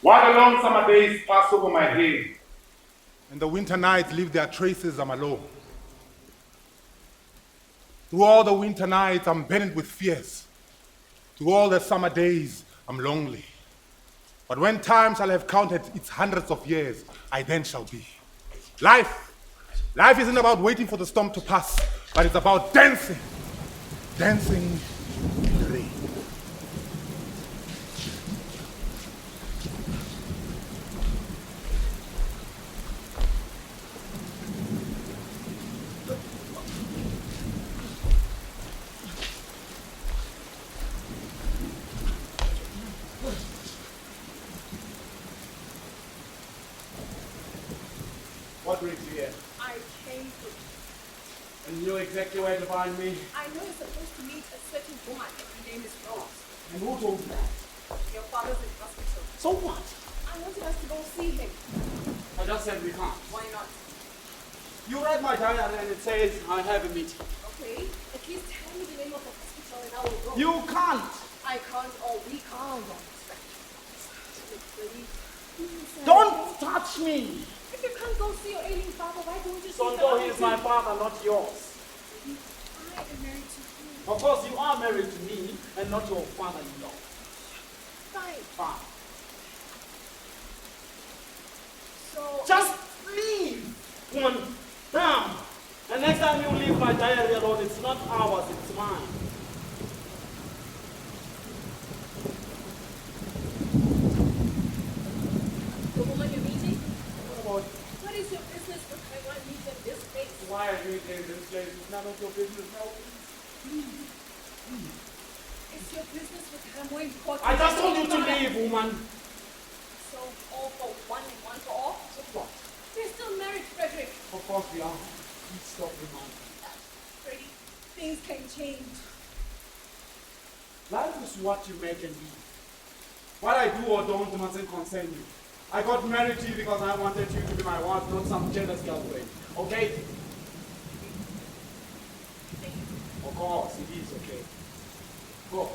While the long summer days pass over my head, and the winter nights leave their traces, I'm alone. Through all the winter nights, I'm burdened with fears. Through all the summer days, I'm lonely. But when time shall have counted its hundreds of years, I then shall be. Life isn't about waiting for the storm to pass, but it's about dancing. Dancing in the rain. What brings you here? I came to... And you know exactly where to find me? I know you're supposed to meet a certain woman. Her name is Rose. And who told you that? Your father's in hospital. So what? I wanted us to go see him. I just said we can't. Why not? You read my diary and it says I have a meeting. Okay, at least tell me the name of the hospital and I will go. You can't! I can't or we can't. Don't touch me! If you can't go see your ailing father, why don't you see Sonto, he is my father, not yours. I am married to you. Of course, you are married to me and not your father-in-law. Fine. Fine. So... Just leave! Woman, damn! And next time you leave my diary alone, it's not ours, it's mine. The woman you're meeting? What about What is your business with her? Why meet in this place? why are you in this place? It's none of your business now. Is your business with her more important? I just than told you to your father? leave, woman. So all for one and one for all? So what? We're still married, Frederick. Of course we are. Please stop reminding me that. Freddie, things can change. Life is what you make and be. What I do or don't mustn't concern you. I got married to you because I wanted you to be my wife, not some jealous girlfriend. Okay? Of course, it is okay. Go.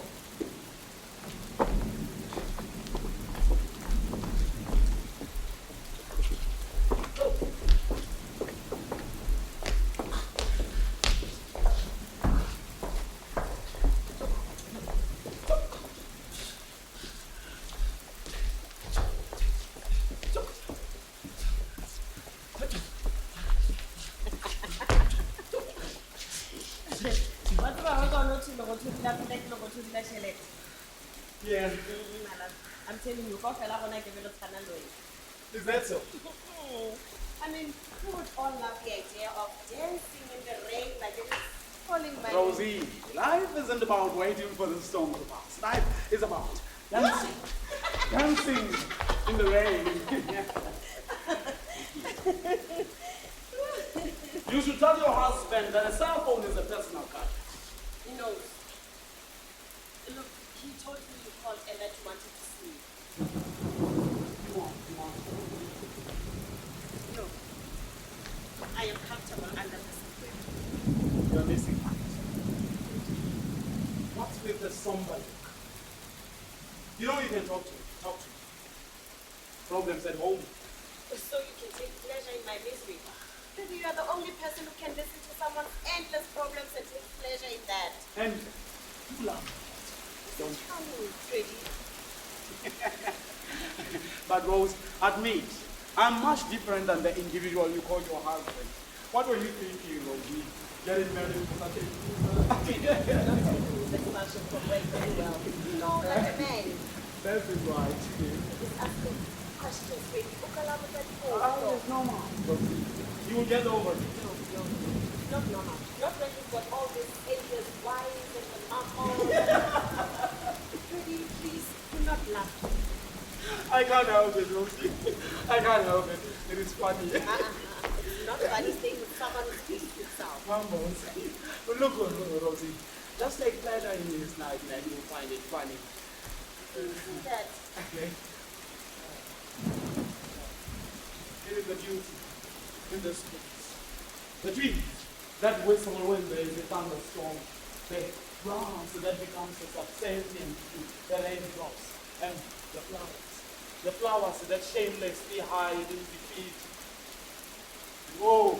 Yeah. I'm telling you, Is that so? I mean, who would all love the idea of dancing in the rain like it is falling by Rosie, life isn't about waiting for the storm to pass. Life is about dancing. Dancing in the rain. You should tell your husband that a cell phone is a personal gadget. He knows. Look, he told me you called and that you wanted to see me. You want. No. I am comfortable under this umbrella. You're missing out. What's with the somber look? You know you can talk to me. Talk to me. Problems at home. So you can take pleasure in my misery. Maybe you are the only person who can listen to someone's endless problems and take pleasure in that. And you love me. Don't you? Tell me, Freddie. But Rose, admit, I'm much different than the individual you call your husband. What were you thinking, Rosie? Getting married to such a This man should progress very well. No, like a man. That is right. He's asking questions, Freddie. It's normal. Rosie, you will get over it. No. Not normal. Not when you've got all these endless whys and the mumbles. Freddie, please, do not laugh. I can't help it, Rosie. I can't help it. It is funny. It's not funny staying with someone who speaks to himself. Mumbles. But look, Rosie. Just take pleasure in this night and you will find it funny. See that? Okay. It is the beauty in the streets. The trees that whistle when there is a thunderstorm. The grass that becomes a subservient to the raindrops. And the flowers The flowers that shamelessly hide in defeat. Oh,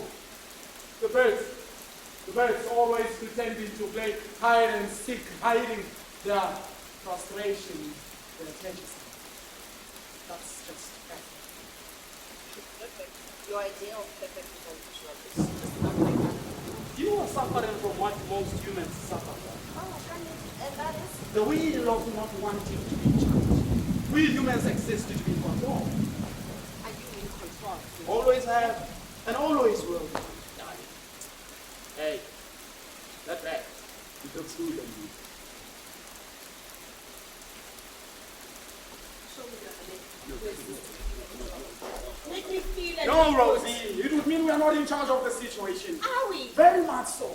the birds always pretending to play hide and seek, hiding their frustration, their tension. That's just perfect. Perfect. Your idea of perfect is unusual. It's just not like that. You are suffering from what most humans suffer from. Oh, and that is? The will of not wanting to be judged. We humans exist to be controlled. Are you in control? Always have and always will. Darling. Hey, that bag. It looks good on you. Show me your hand. Make me feel it. No, Rosie. It would mean we are not in charge of the situation. Are we? Very much so.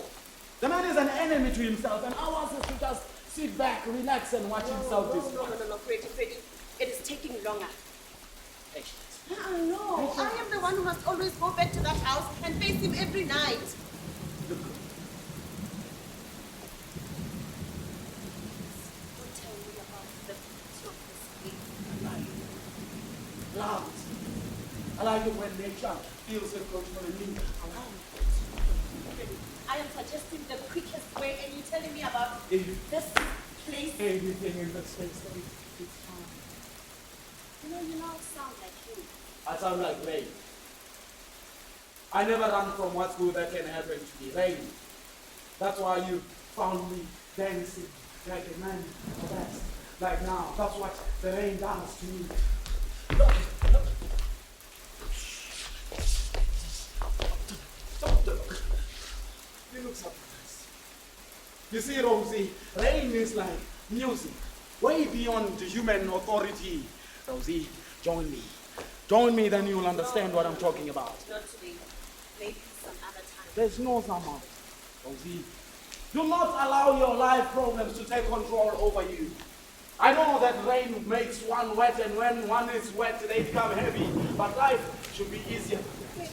The man is an enemy to himself, and ours is to just sit back, relax, and watch himself destroy. No, Freddie. It is taking longer. Patience. No, I am the one who must always go back to that house and face him every night. Look. Don't tell me about the beauty of this place. Loud. I like it when nature feels encroachment in me. I am suggesting the quickest way, and you're telling me about If this place. anything in this space, it's fine. You don't sound like you. I sound like rain. I never run from what's good that can happen to me. Rain. That's why you found me dancing like a man of that. Like now. That's what the rain does to me. You look surprised. You see, Rosie, rain is like music, way beyond human authority. Rosie, join me. Join me, then you'll understand what I'm talking about. Not today. Maybe some other time. There's no summer. Rosie, do not allow your life problems to take control over you. I know that rain makes one wet, and when one is wet, they become heavy. But life should be easier. Wait.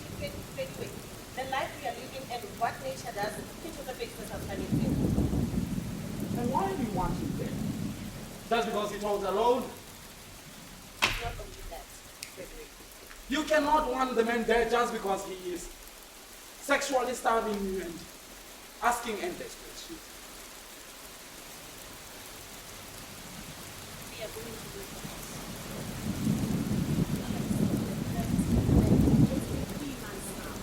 The life we are living and what nature does, it was a big misunderstanding. And why do you want him dead? Just because he was alone? Not only that, Frederick. You cannot want the man dead just because he is sexually starving you and asking endless questions. We are going to do this. 3 months now.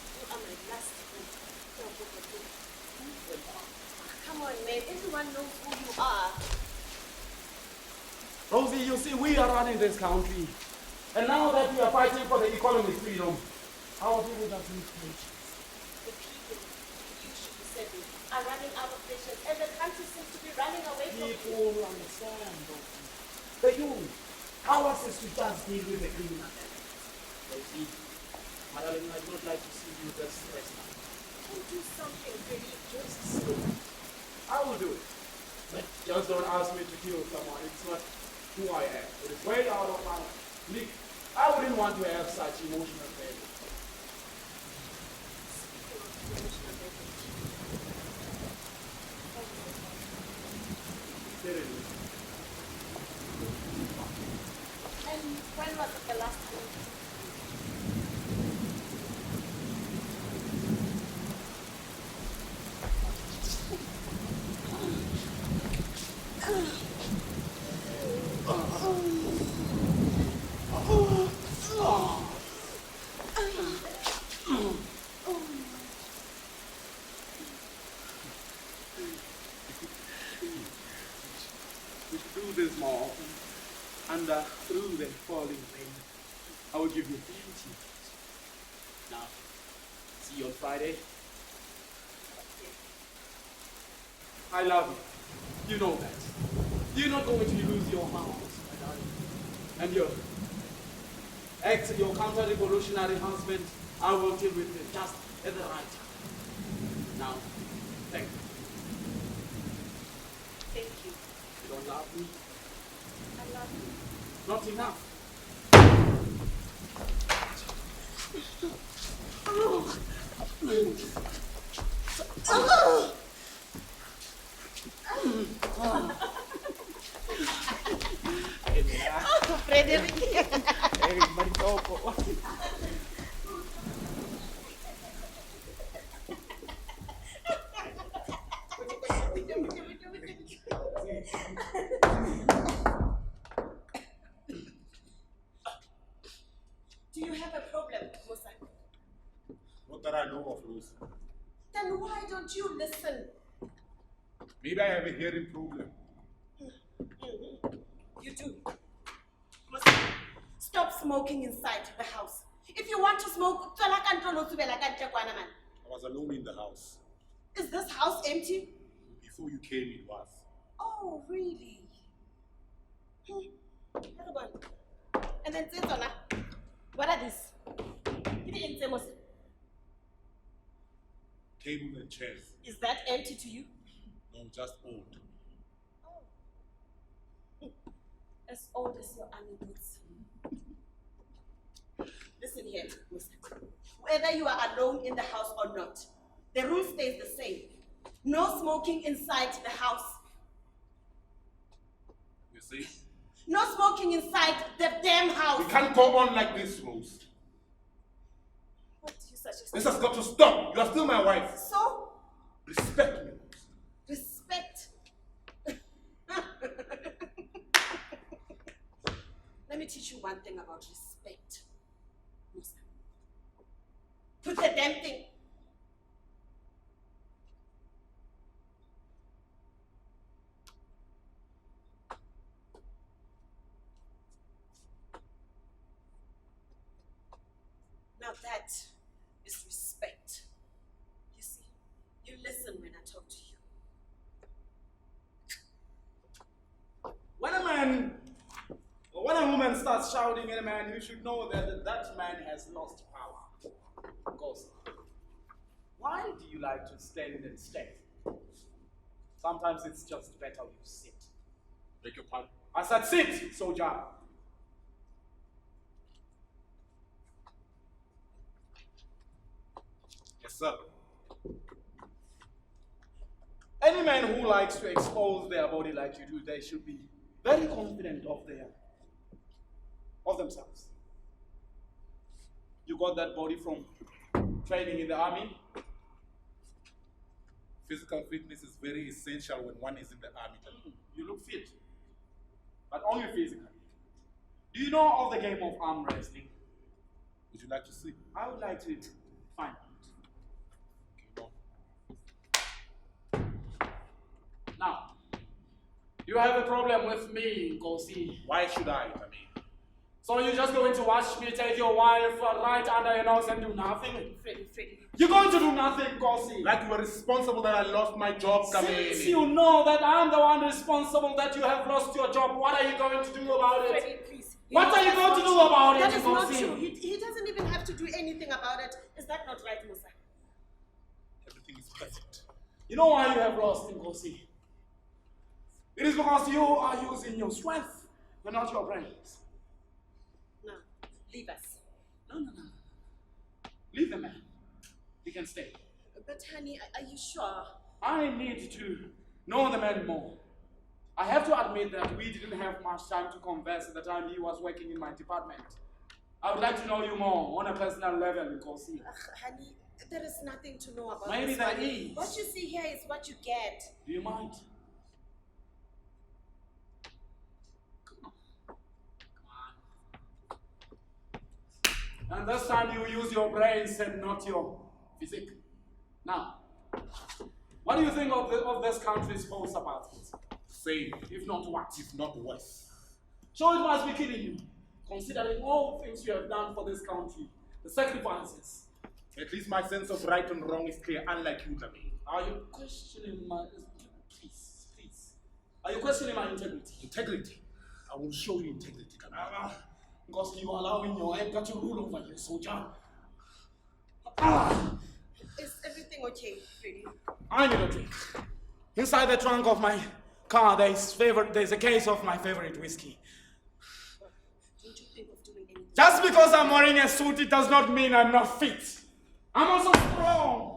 You are my last friend. Come on, man. Everyone knows who you are. Rosie, you see, we are running this country. And now that we are fighting for the economic freedom, our people just need patience. The people you should be serving are running out of patience, and the country seems to be running away from you. People understand, Rosie. The youth, ours is to just deal with the criminal. Rosie, my darling, I would like to see you just stressed out. Do something, Freddie. Just sleep. I will do it. But just don't ask me to kill someone. It's not who I am. It is way out of my league. I wouldn't want to have such emotional pain. Seriously. And when was it the last time? We should do this more often. And through the falling rain, I will give you plenty. Now, see you on Friday. I love you. You know that. You're not going to lose your house, my darling. And your counter-revolutionary husband, I will deal with it just at the right time. Now, thank you. Thank you. You don't love me? I love you. Not enough. Freddie. Hey, Marikoko. Do you have a problem, Musa? Not that I know of, Lucy. Then why don't you listen? Maybe I have a hearing problem. You do. Musa, stop smoking inside the house. If you want to smoke, I was alone in the house. is this house empty? Before you came, it was. Oh, really? And then Zizona, what are these? Tables and chairs. Is that empty to you? No, just old. Oh. As old as your army boots. Listen here, Musa. Whether you are alone in the house or not, the rule stays the same. No smoking inside the house. You see? No smoking inside the damn house. We can't go on like this, Rose. What do you suggest? This has got to stop. You are still my wife. So? Respect me. Respect. Let me teach you one thing about respect. Musa. Put the damn thing. Now that is respect. You see, you listen when I talk to you. When a woman starts shouting at a man, you should know that that man has lost power. Because why do you like to stand and stay? Sometimes it's just better you sit. Beg your pardon? I said sit, soldier. Yes, sir. Any man who likes to expose their body like you do, they should be very confident of themselves. You got that body from training in the army? Physical fitness is very essential when one is in the army. You look fit, but only physically. Do you know of the game of arm wrestling? Would you like to see? I would like to find out. Okay, Now, you have a problem with me, Nkosi. why should I mean? So you're just going to watch me take your wife right under your nose and do nothing? Freddie. You're going to do nothing, Nkosi. Like you were responsible that I lost my job, Dlamini. Since you know that I'm the one responsible that you have lost your job, what are you going to do about it? Freddie, please. What are you going to do about it, That is not Nkosi? true. He doesn't even have to do anything about it. Is that not right, Musa? Everything is perfect. You know why you have lost, Nkosi? It is because you are using your strength and not your brains. No, leave us. No. Leave the man. He can stay. But honey, are you sure? I need to know the man more. I have to admit that we didn't have much time to converse at the time he was working in my department. I would like to know you more on a personal level, Nkosi. Honey, there is nothing to know about Maybe this there one. is. What you see here is what you get. Do you mind? And this time you use your brains and not your physique. Now, what do you think of this country's post apartheid? Same, If not what? if not worse. So it must be killing you, considering all things you have done for this country, the sacrifices. At least my sense of right and wrong is clear, unlike you, Dlamini. Are you questioning my... Please. Are you questioning my integrity? Integrity. I will show you integrity, Dlamini. Because you are allowing your anger to rule over you, soldier. Is everything okay, Freddie? I need a drink. Inside the trunk of my car, there's a case of my favorite whiskey. Don't you think of doing anything? Just because I'm wearing a suit, it does not mean I'm not fit. I'm also strong.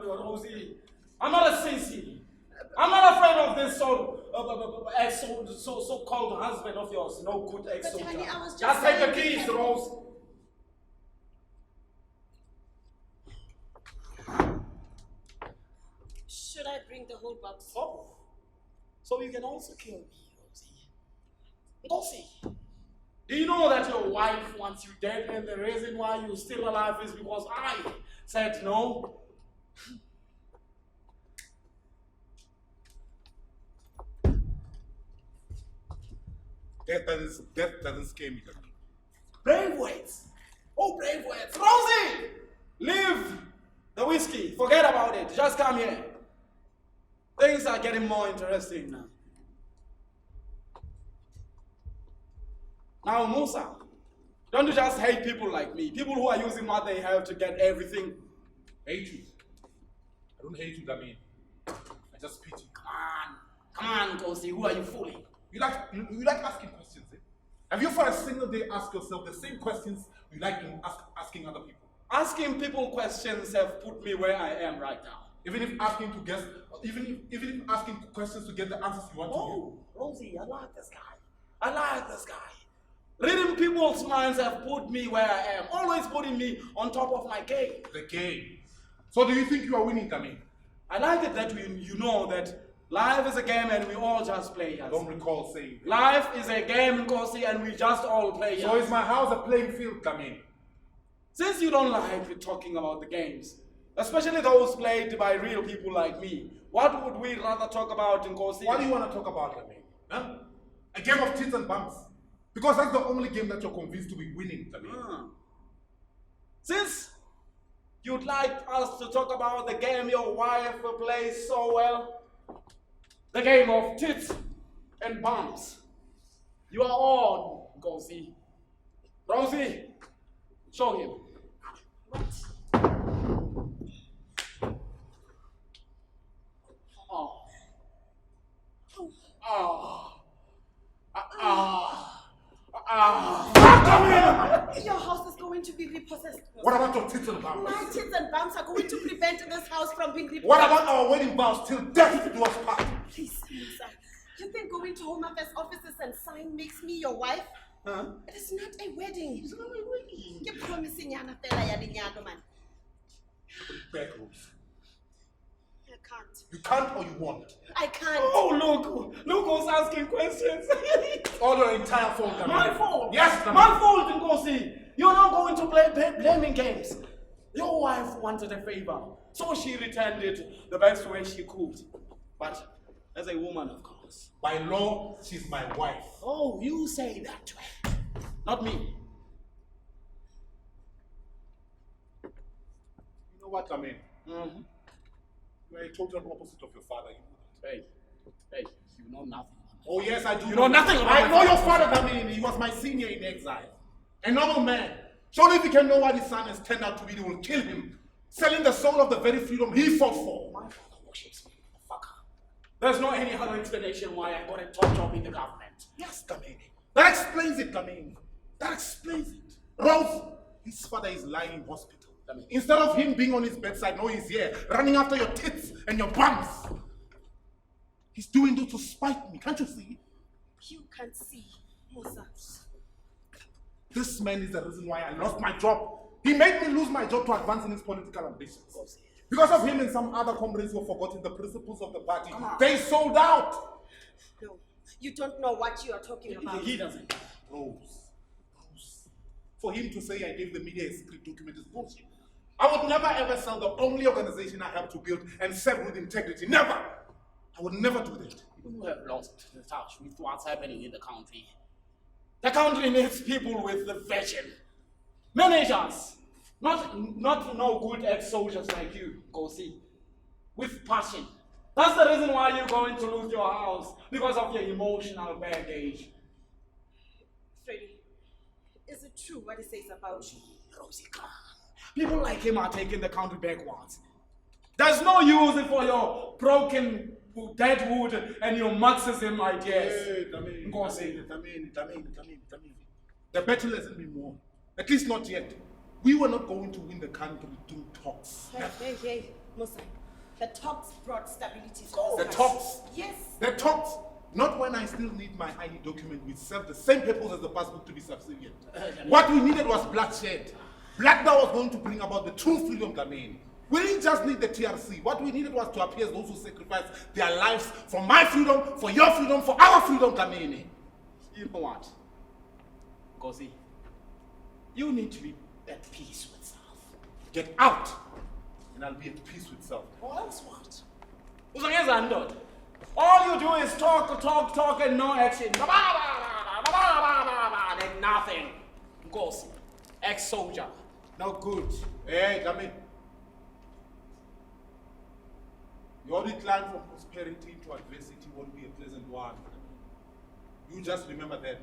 Rosie. I'm not a sissy. I'm not afraid of this sword. so-called husband of yours, no good ex-soldier. But honey, I was Just saying take the keys, Rose. Should I bring the whole box? Oh, so you can also kill me, Rosie. Nkosi, do you know that your wife wants you dead and the reason why you're still alive is because I said no? Death doesn't scare me. Brave words. Oh, brave words. Rosie! Leave the whiskey. Forget about it. Just come here. Things are getting more interesting now. Now, Musa, don't you just hate people like me? People who are using what they have to get everything. Hate you. I don't hate you, Dlamini. I just pity you. Come on, Nkosi. Who are you fooling? You like asking questions, eh? Have you for a single day asked yourself the same questions you like asking other people? Asking people questions have put me where I am right now. Even if asking questions to get the answers you want to Oh, Rosie, I like this guy. Reading people's minds have put me where I am, always putting me on top of my game. hear. The game. So do you think you are winning, Dlamini? I like it that you know that life is a game and we all just play. I don't recall saying that. Life is a game, Nkosi, and we just all play. So is my house a playing field, Dlamini? Since you don't like talking about the games, especially those played by real people like me, what would we rather talk about, Nkosi? What do you want to talk about, Dlamini? Huh? A game of tits and bumps? Because that's the only game that you're convinced to be winning, Dlamini. Since you'd like us to talk about the game your wife plays so well, the game of tits and bumps, you are on, Nkosi. Rosie, show him. What? Your house is going to be repossessed. What about your tits and bumps? My tits and bumps are going to prevent this house from being repossessed. What about our wedding vows till death do us part? Please, Musa. You think going to Home Affairs offices and sign makes me your wife? Huh? It is not a wedding. It's not a wedding. You're promising Yana Fela Yadinyado, man. Back rules. I can't. You can't or you won't. I can't. Oh, look who's asking questions. All your entire fault, Dlamini. My fault. Yes, Dlamini. My fault, Nkosi. You're not going to play blaming games. Your wife wanted a favor, so she returned it the best way she could. But as a woman, of course. By law, she's my wife. Oh, you say that way. Not me. You know what, Dlamini? Mm-hmm. You're a total opposite of your father. You know that. Hey, you know nothing. Oh yes, I do. You know nothing about I my know your father. father, Dlamini. He was my senior in exile. A normal man. Surely if he can know what his son has turned out to be, he will kill him, selling the soul of the very freedom he fought for. My father worships me, motherfucker. There's no any other explanation why I got a top job in the government. Yes, Dlamini. That explains it, Dlamini. That explains it. Rose, his father is lying in hospital. Dlamini. Instead of him being on his bedside, no, he's here, running after your tits and your bumps. He's doing this to spite me. Can't you see? You can't see, Musa. This man is the reason why I lost my job. He made me lose my job to advance in his political ambitions. Because of him and some other comrades who have forgotten the principles of the party, they sold out. No, you don't know what you are talking about. He doesn't. Rose. For him to say I gave the media a secret document is bullshit. I would never ever sell the only organization I have to build and serve with integrity. Never. I would never do that. You have lost the touch with what's happening in the country. The country needs people with the vision. Managers. Not no good ex-soldiers like you, Nkosi. With passion. That's the reason why you're going to lose your house. Because of your emotional baggage. Freddie, is it true what he says about you? Rosie, come on. People like him are taking the country backwards. There's no use for your broken dead wood and your Marxism ideas. Hey, Dlamini. The battle hasn't been won. At least not yet. We were not going to win the country through talks. Hey, Musa. The talks brought stability to The this talks? country. Yes. The talks? Not when I still need my ID document which serves the same purpose as the passport to be subservient. What we needed was bloodshed. Blood that was going to bring about the true freedom, Dlamini. We didn't just need the TRC. What we needed was to appear as those who sacrificed their lives for my freedom, for your freedom, for our freedom, Dlamini. You know what? Nkosi, you need to be at peace with self. Get out, and I'll be at peace with self. Or else what? Uzongeza ndoda. All you do is talk, and no action. And nothing. Nkosi, ex-soldier. No good. Hey, Dlamini. Your decline from prosperity to adversity won't be a pleasant one. You just remember that.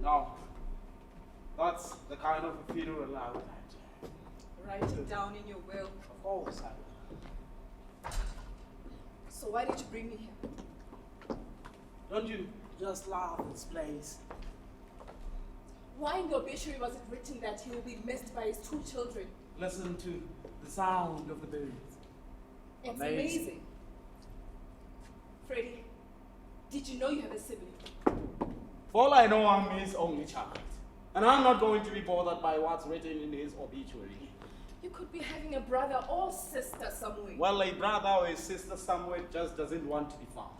Now, that's the kind of a funeral I would like to Write it down in your will. Of course I will. So why did you bring me here? Don't you just love this place? Why in the obituary was it written that he will be missed by his 2 children? Listen to the sound of the birds. It's Amazing. amazing. Freddie, did you know you have a sibling? For all I know, I'm his only child. And I'm not going to be bothered by what's written in his obituary. You could be having a brother or sister somewhere. Well, a brother or a sister somewhere just doesn't want to be found.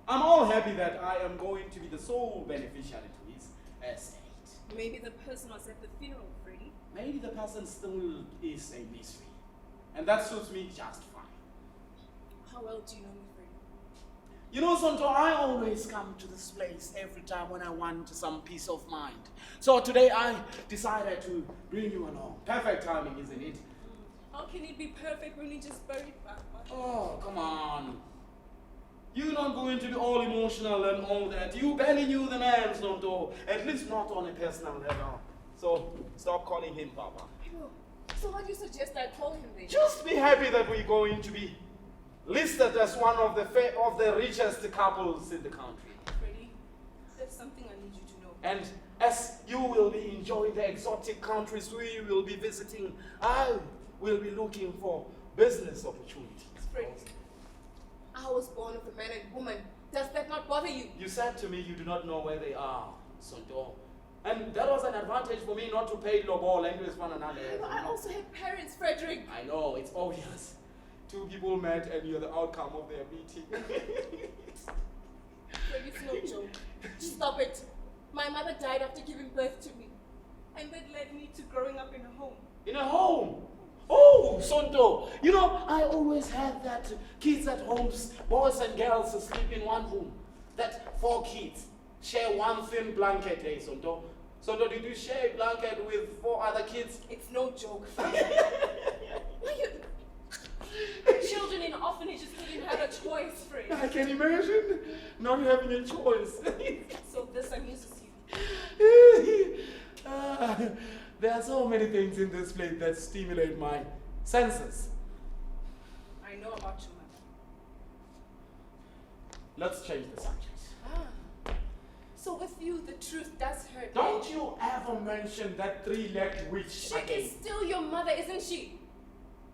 I'm all happy that I am going to be the sole beneficiary to his estate. Maybe the person was at the funeral, Freddie. Maybe the person still is a mystery. And that suits me just fine. How well do you know me, Freddie? You know, Sonto, I always come to this place every time when I want some peace of mind. So today I decided to bring you along. Perfect timing, isn't it? How can it be perfect when he just buried Paka? Oh, come on. You're not going to be all emotional and all that. You barely knew the man, Sonto. At least not on a personal level. So stop calling him Papa. So what do you suggest I call him then? Just be happy that we're going to be listed as one of the richest couples in the country. Freddie, there's something I need you to know. And as you will be enjoying the exotic countries we will be visiting, I will be looking for business opportunities. Freddie, I was born of a man and woman. Does that not bother you? You said to me you do not know where they are, Sonto. And that was an advantage for me not to pay lobol and with one another. I also have parents, Frederick. I know, it's obvious. 2 people met and you're the outcome of their meeting. Freddie, it's no joke. Stop it. My mother died after giving birth to me. And that led me to growing up in a home. In a home? Oh, Sonto. You know, I always had that kids at homes, boys and girls sleep in one room. That 4 kids share one thin blanket, hey, Sonto. Sonto, did you share a blanket with 4 other kids? It's no joke. Children in orphanages didn't have a choice, Freddie. I can imagine not having a choice. So this amuses you. There are so many things in this place that stimulate my senses. I know about your mother. Let's change the subject. So with you, the truth does hurt. Don't you ever mention that three-legged witch She again. is still your mother, isn't she?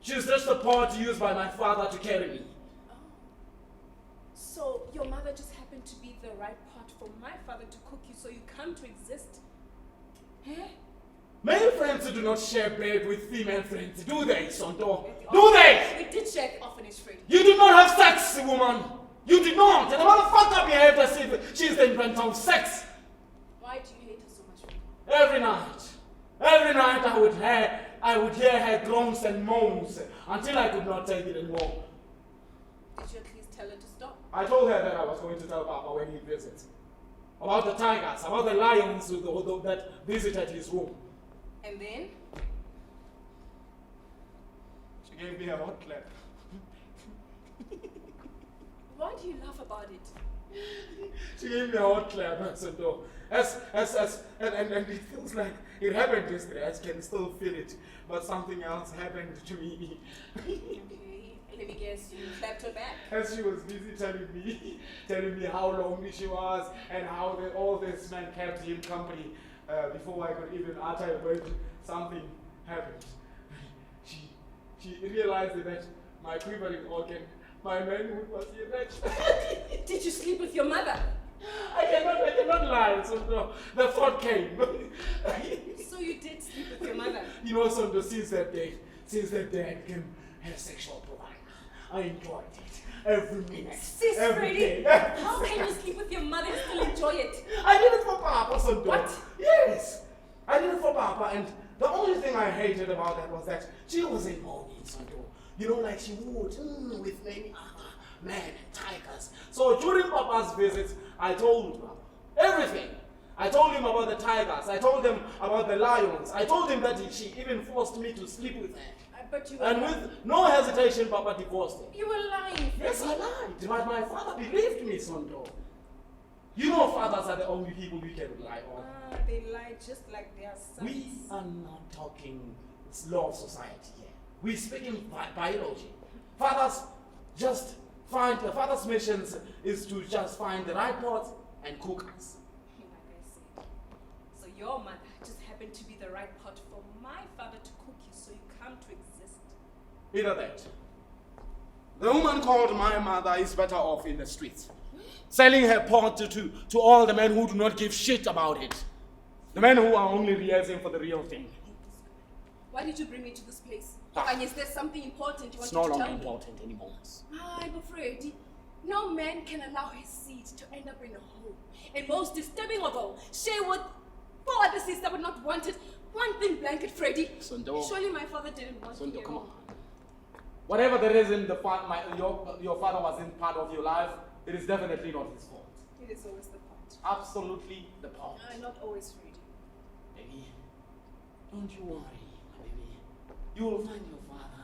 She's just a part used by my father to carry me. Oh. So your mother just happened to be the right part for my father to cook you so you come to exist? Huh? Male friends do not share bed with female friends, do they, Sonto? Do they? We did share the orphanage, Freddie. You did not have sex, woman. You did not. And the motherfucker behaved as if she's the inventor of sex. Why do you hate her so much, Freddie? Every night I would hear her groans and moans until I could not take it anymore. Did you at least tell her to stop? I told her that I was going to tell Papa when he visits. About the tigers, about the lions that visited his room. And then? She gave me a hot clap. What do you laugh about it? She gave me a hot clap, Sonto. And it feels like it happened yesterday. I can still feel it. But something else happened to me. Okay, let me guess, you clapped her back. As she was busy telling me how lonely she was and how all this man kept him company before I could even utter a word, something happened. She realized that my quivering organ, my manhood was erect. Did you sleep with your mother? I cannot lie, Sonto. The thought came. So you did sleep with your mother? You know, Sonto, since that day I became a sexual provider. I enjoyed it. Every minute. Sis, every Freddie, day. how can you sleep with your mother and still enjoy it? I did it for Papa, Sonto. What? Yes. I did it for Papa, and the only thing I hated about that was that she wasn't moaning, Sonto. You know, like she would with many men and tigers. So during Papa's visits, I told Papa everything. I told him about the tigers. I told him about the lions. I told him that she even forced me to sleep with her. But you were And with no hesitation, Papa divorced her. You were lying. Yes, I lied, but my father believed me, Sonto. You know fathers are the only people we can rely on. They lie just like their sons. We are not talking law of society here. We're speaking biology. Fathers mission is to just find the right pot and cook us. Like I said. So your mother just happened to be the right pot for my father to cook you so you come to exist. Either that. The woman called my mother is better off in the streets, selling her pot to all the men who do not give shit about it. The men who are only rehearsing for the real thing. Why did you bring me to this place? And is there something important you want It's to no tell longer me? important anymore. I'm afraid no man can allow his seed to end up in a hole. And most disturbing of all, she would four other sister would not want it. One thin blanket, Freddie. Sonto. Surely my father didn't want Sonto, me. come on. Whatever the reason your father wasn't part of your life, it is definitely not his fault. It is always the point. Absolutely the fault. Not always, Freddie. Baby, don't you worry, my baby. You will find your father.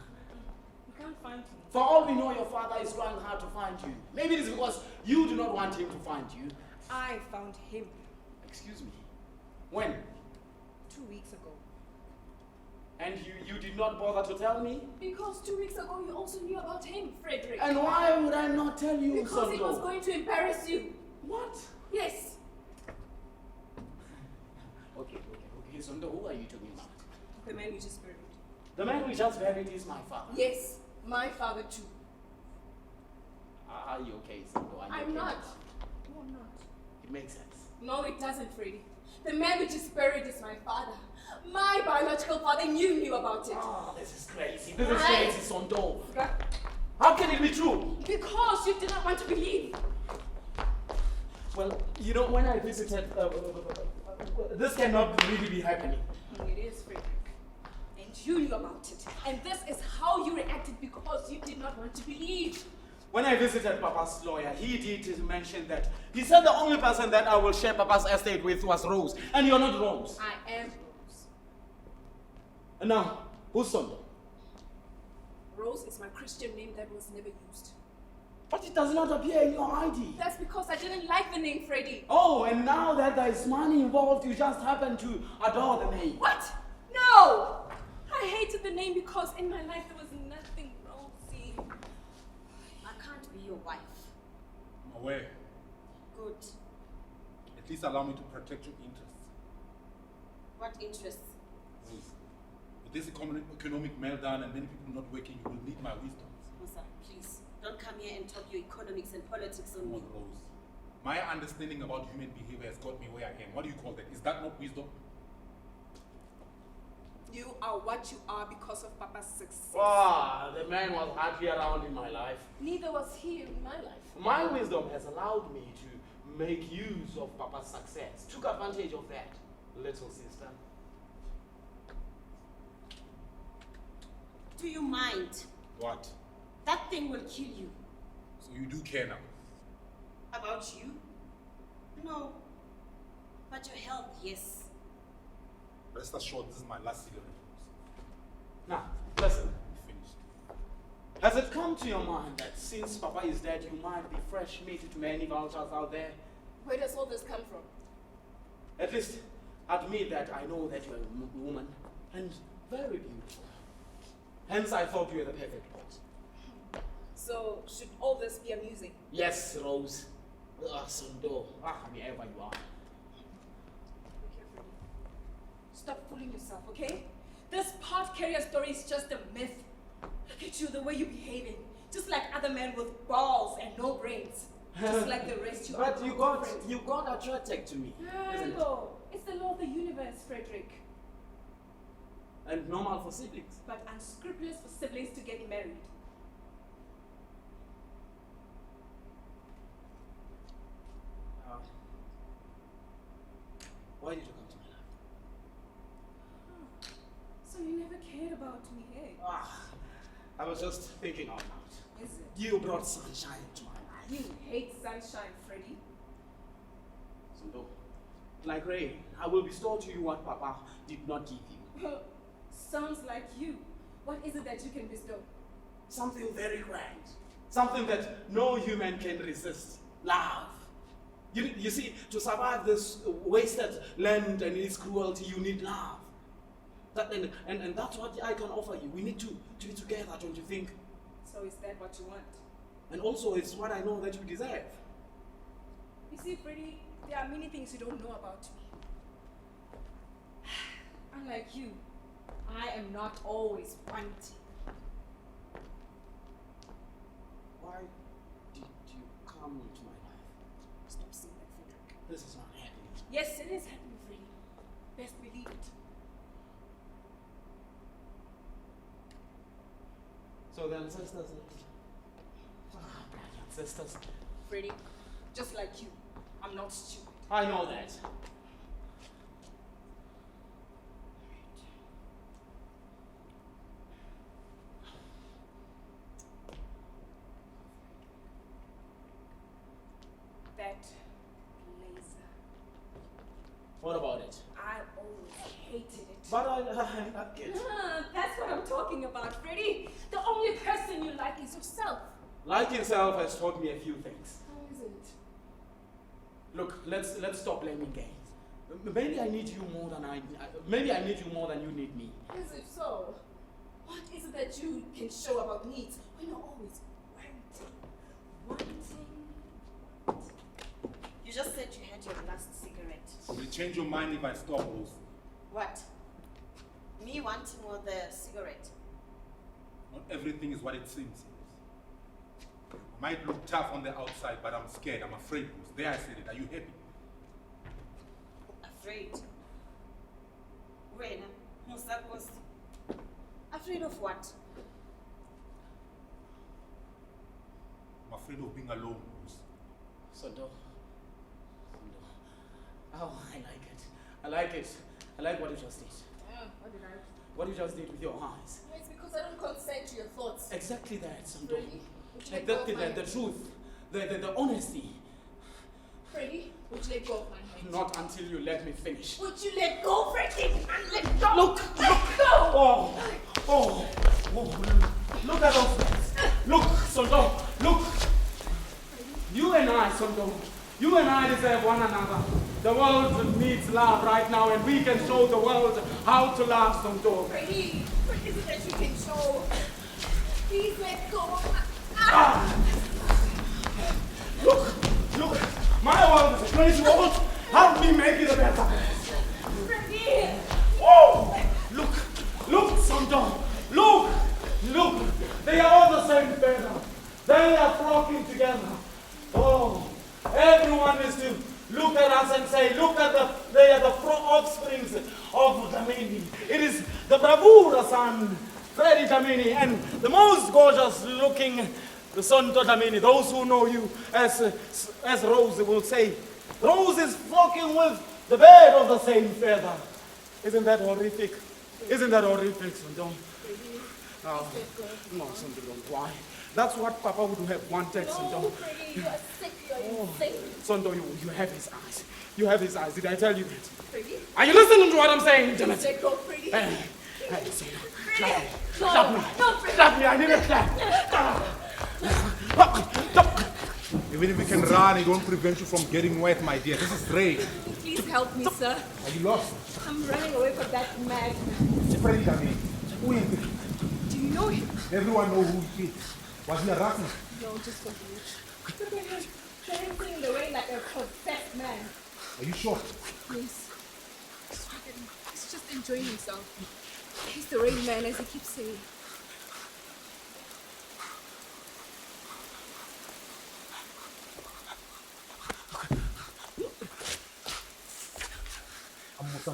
You can't find me. For all we know, your father is trying hard to find you. Maybe it is because you do not want him to find you. I found him Excuse me. When? 2 weeks ago. And you did not bother to tell me? Because 2 weeks ago you also knew about him, Frederick. And why would I not tell you, Because it Sonto? was going to embarrass you. What? Yes. Okay, Sonto, who are you talking about? The man you just buried. The man we just buried is my father. Yes, my father too. Are you okay, Sonto? Are you I'm okay not. with that? No, I'm not. It makes sense. No, it doesn't, Freddie. The man we just buried is my father. My biological father, and you knew about it. Oh, this is crazy. This is crazy, Sonto. But How can it be true? because you did not want to believe. Well, you know, when I visited, this cannot really be happening. It is, Frederick. And you knew about it. And this is how you reacted because you did not want to believe. When I visited Papa's lawyer, he did mention that. He said the only person that I will share Papa's estate with was Rose. And you're not Rose. I am Rose. And now, who's Sonto? Rose is my Christian name that was never used. But it does not appear in your ID. That's because I didn't like the name Freddie. Oh, and now that there is money involved, you just happen to adore the name. What? No! I hated the name because in my life there was nothing rosy. I can't be your wife. I'm aware. Good. At least allow me to protect your interests. What interests? Rose, with this economic meltdown and many people not working, you will need my wisdom. Musa, please, don't come here and talk your economics and politics on Come me. on, Rose. My understanding about human behavior has got me where I am. What do you call that? Is that not wisdom? You are what you are because of Papa's success. Ah, the man was hardly around in my life. Neither was he in my life. My wisdom has allowed me to make use of Papa's success. Took advantage of that, little sister. Do you mind? What? That thing will kill you. So you do care now? About you? No. But your health, yes. Rest assured, this is my last cigarette. Now, listen. Finished. Has it come to your mind that since Papa is dead, you might be fresh meat to many vultures out there? Where does all this come from? At least admit that I know that you're a woman and very beautiful. Hence, I thought you were the perfect one. So, should all this be amusing? Yes, Rose. Sonto. Wherever you are. Stop fooling yourself, okay? This part carrier story is just a myth. Look at you, the way you're behaving. Just like other men with balls and no brains. Just like the rest you are. But you got attracted to me, isn't it? No, it's the law of the universe, Frederick. And normal for siblings. But unscrupulous for siblings to get married. Why did you come to my life? So you never cared about me, eh? I was just thinking out loud. Is it? You brought sunshine to my life. You hate sunshine, Freddie. Sonto, like rain, I will bestow to you what Papa did not give you. Sounds like you. What is it that you can bestow? Something very grand. Something that no human can resist. Love. You see, to survive this wasted land and its cruelty, you need love. And that's what I can offer you. We need to be together, don't you think? So is that what you want? And also, it's what I know that you deserve. You see, Freddie, there are many things you don't know about me. Unlike you, I am not always wanting. Why did you come into my life? Stop saying that, Frederick. This is not happening. Yes, it is happening, Freddie. Best believe it. So the ancestors, bloody ancestors. Freddie, just like you, I'm not stupid. I know that. That blazer. What about it? I always hated it. But I like it. That's what I'm talking about, Freddie. The only person you like is yourself. Like yourself has taught me a few things. How is it? Look, let's stop blaming games. Maybe I need you more than maybe I need you more than you need me. As if so. What is it that you can show about needs when you're always wanting? You just said you had your last cigarette. Will you change your mind if I stop, Rose? What? Me wanting or the cigarette? Not everything is what it seems. I might look tough on the outside, but I'm scared. I'm afraid, Rose. There I said it. Are you happy? Afraid? Wena, Musa was afraid of what? I'm afraid of being alone, Rose. Sonto. Oh, I like it. I like it. I like what you just did. What did I do? What you just did with your eyes. It's because I don't consent to your thoughts. Exactly that, Sonto. Freddie, would you Like let go of the my truth, the honesty. Freddie, would you let go of my hand? Not until you let me finish. Would you let go, Freddie? And let go! Look! Let go! Oh! Look at those things. Look, Sonto! Look! Sonto. You and I deserve one another. The world needs love right now, and we can show the world how to love, Sonto. Freddie, what is it that you can show? Please let go. Look, my world is a crazy world. Help me make it a better place. Freddie! Oh, look, Sonto. Look, they are all the same feather. They are flocking together. Oh, everyone is to look at us and say, look at they are the offsprings of Dlamini. It is the bravura son, Freddie Dlamini, and the most gorgeous looking Sonto Dlamini. Those who know you as Rose will say, Rose is flocking with the bird of the same feather. Isn't that horrific? Isn't that horrific, Sonto? Oh, no, Sonto, don't. Why? That's what Papa would have wanted, Sonto. No, Freddie, you are sick, you are insane. Sonto, you have his eyes. You have his eyes. Did I tell you that? Freddie? Are you listening to what I'm saying, damn it? Let go, Freddie. Hey, see, clap me. No, Clap me. no, Freddie. Clap me. I need a clap. Even if you can run, it won't prevent you from getting wet, my dear. This is rain. Please help me, sir. Are you lost? I'm running away from that man. Freddie Dlamini. Who is it? Do you know him? Everyone knows who he is. Was he a rascal? No, just for you. Look at him dancing in the rain like a possessed man. Are you sure? Yes. Just look at him. He's just enjoying himself. He's the rain man, as he keeps saying. I'm Musa.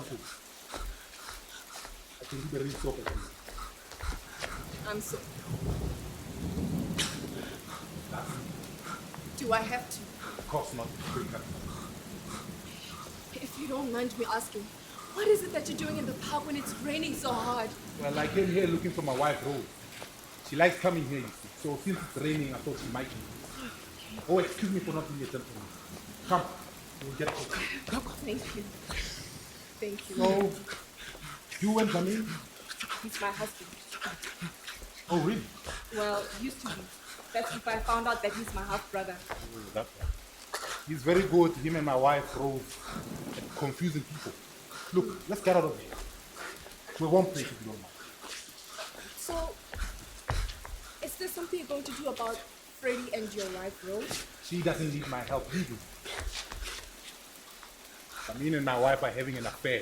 I can do the real talk at you. I'm so. Do I have to? Of course not. Tshobeka. If you don't mind me asking, what is it that you're doing in the park when it's raining so hard? Well, I came here looking for my wife, Rose. She likes coming here, you see. So since it's raining, I thought she might be. Oh, excuse me for not being a gentleman. Come, we'll get out. Thank you. Thank you. So, you and Dlamini? He's my husband. Oh, really? Well, used to be. That's if I found out that he's my half-brother. Oh, that one. He's very good, him and my wife, Rose, at confusing people. Look, let's get out of here. We won't play if you don't mind. So, is there something you're going to do about Freddie and your wife, Rose? She doesn't need my help, leave him. Dlamini and my wife are having an affair.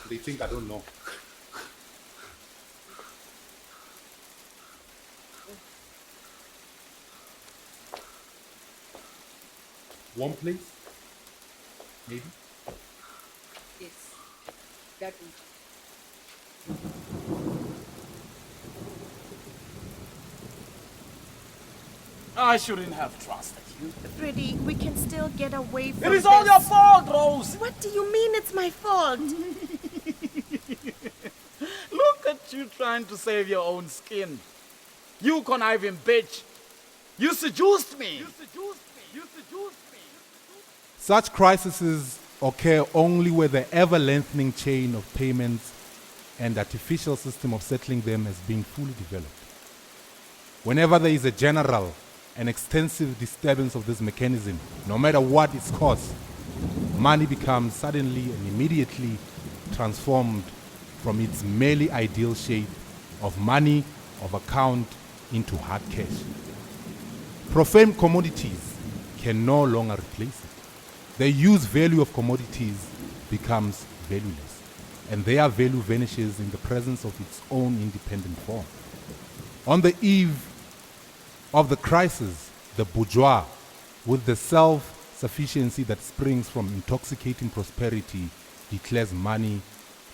They think I don't know. One place? Maybe? Yes. That would. I shouldn't have trusted you. Freddie, we can still get away from It is all this. your fault, Rose. What do you mean it's my fault? Look at you trying to save your own skin. You conniving bitch. You seduced me. Such crises occur only where the ever-lengthening chain of payments and artificial system of settling them has been fully developed. Whenever there is a general and extensive disturbance of this mechanism, no matter what its cost, money becomes suddenly and immediately transformed from its merely ideal shape of money of account into hard cash. Profane commodities can no longer replace it. The use value of commodities becomes valueless, and their value vanishes in the presence of its own independent form. On the eve of the crisis, the bourgeois, with the self-sufficiency that springs from intoxicating prosperity, declares money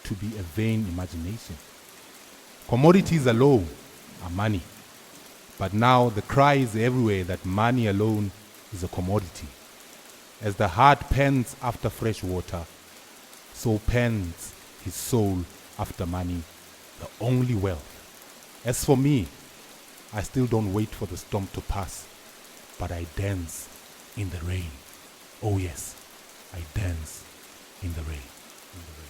to be a vain imagination. Commodities alone are money, but now the cry is everywhere that money alone is a commodity. As the heart pants after fresh water, so pants his soul after money, the only wealth. As for me, I still don't wait for the storm to pass, but I dance in the rain. Oh yes, I dance in the rain. In the rain.